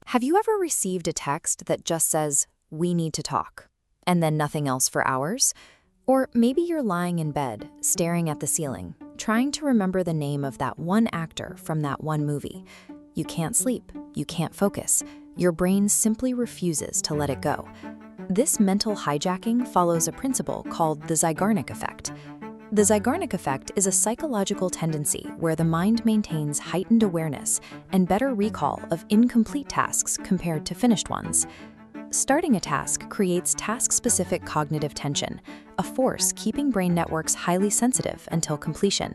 Have you ever received a text that just says, "We need to talk," and then nothing else for hours? Or maybe you're lying in bed, staring at the ceiling, trying to remember the name of that one actor from that one movie. You can't sleep, you can't focus. Your brain simply refuses to let it go. This mental hijacking follows a principle called the Zeigarnik Effect. The Zeigarnik Effect is a psychological tendency where the mind maintains heightened awareness and better recall of incomplete tasks compared to finished ones. Starting a task creates task-specific cognitive tension, a force keeping brain networks highly sensitive until completion.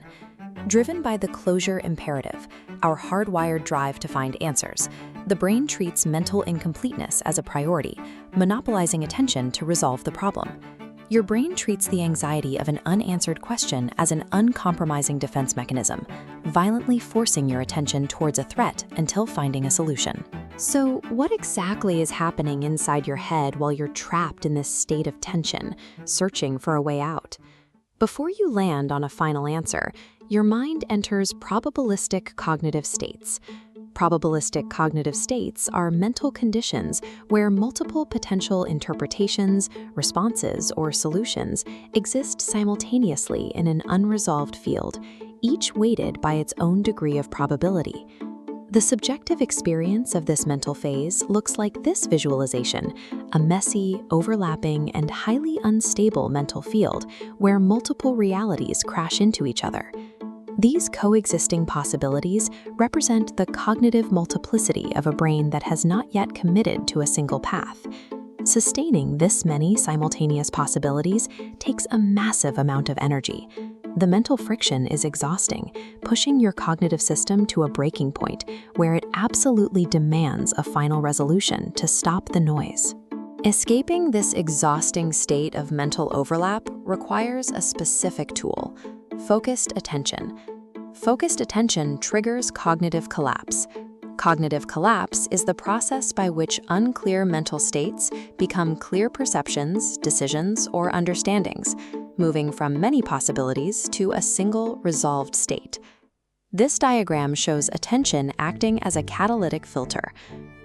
Driven by the closure imperative, our hardwired drive to find answers, the brain treats mental incompleteness as a priority, monopolizing attention to resolve the problem. Your brain treats the anxiety of an unanswered question as an uncompromising defense mechanism, violently forcing your attention towards a threat until finding a solution. So, what exactly is happening inside your head while you're trapped in this state of tension, searching for a way out? Before you land on a final answer, your mind enters probabilistic cognitive states. Probabilistic cognitive states are mental conditions where multiple potential interpretations, responses, or solutions exist simultaneously in an unresolved field, each weighted by its own degree of probability. The subjective experience of this mental phase looks like this visualization, a messy, overlapping, and highly unstable mental field where multiple realities crash into each other. These coexisting possibilities represent the cognitive multiplicity of a brain that has not yet committed to a single path. Sustaining this many simultaneous possibilities takes a massive amount of energy. The mental friction is exhausting, pushing your cognitive system to a breaking point where it absolutely demands a final resolution to stop the noise. Escaping this exhausting state of mental overlap requires a specific tool: focused attention. Focused attention triggers cognitive collapse. Cognitive collapse is the process by which unclear mental states become clear perceptions, decisions, or understandings, moving from many possibilities to a single resolved state. This diagram shows attention acting as a catalytic filter.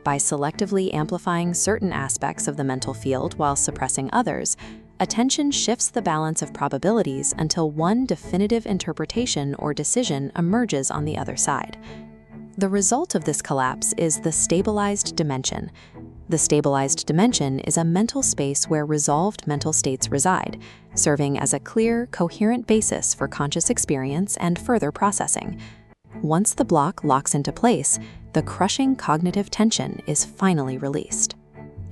By selectively amplifying certain aspects of the mental field while suppressing others, attention shifts the balance of probabilities until one definitive interpretation or decision emerges on the other side. The result of this collapse is the stabilized dimension. The stabilized dimension is a mental space where resolved mental states reside, serving as a clear, coherent basis for conscious experience and further processing. Once the block locks into place, the crushing cognitive tension is finally released.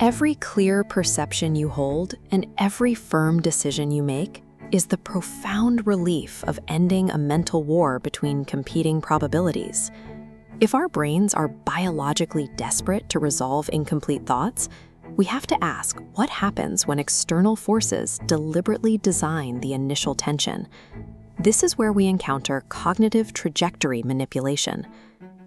Every clear perception you hold and every firm decision you make is the profound relief of ending a mental war between competing probabilities. If our brains are biologically desperate to resolve incomplete thoughts, we have to ask what happens when external forces deliberately design the initial tension. This is where we encounter cognitive trajectory manipulation.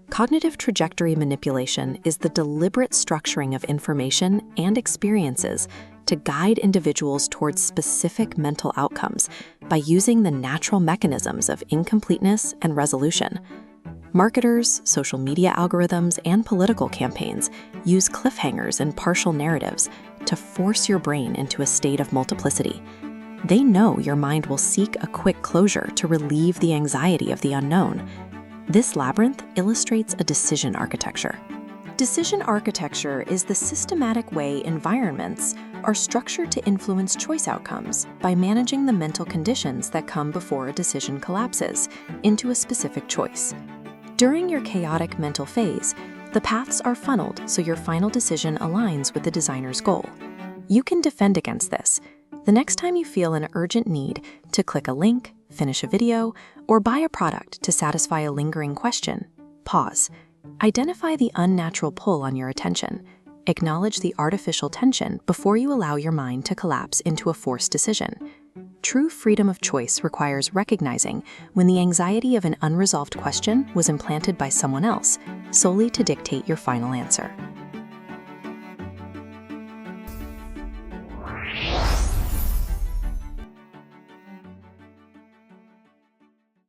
Cognitive trajectory manipulation is the deliberate structuring of information and experiences to guide individuals towards specific mental outcomes by using the natural mechanisms of incompleteness and resolution. Marketers, social media algorithms, and political campaigns use cliffhangers and partial narratives to force your brain into a state of multiplicity. They know your mind will seek a quick closure to relieve the anxiety of the unknown. This labyrinth illustrates a decision architecture. Decision architecture is the systematic way environments are structured to influence choice outcomes by managing the mental conditions that come before a decision collapses into a specific choice. During your chaotic mental phase, the paths are funneled so your final decision aligns with the designer's goal. You can defend against this. The next time you feel an urgent need to click a link, finish a video, or buy a product to satisfy a lingering question, pause. Identify the unnatural pull on your attention. Acknowledge the artificial tension before you allow your mind to collapse into a forced decision. True freedom of choice requires recognizing when the anxiety of an unresolved question was implanted by someone else solely to dictate your final answer.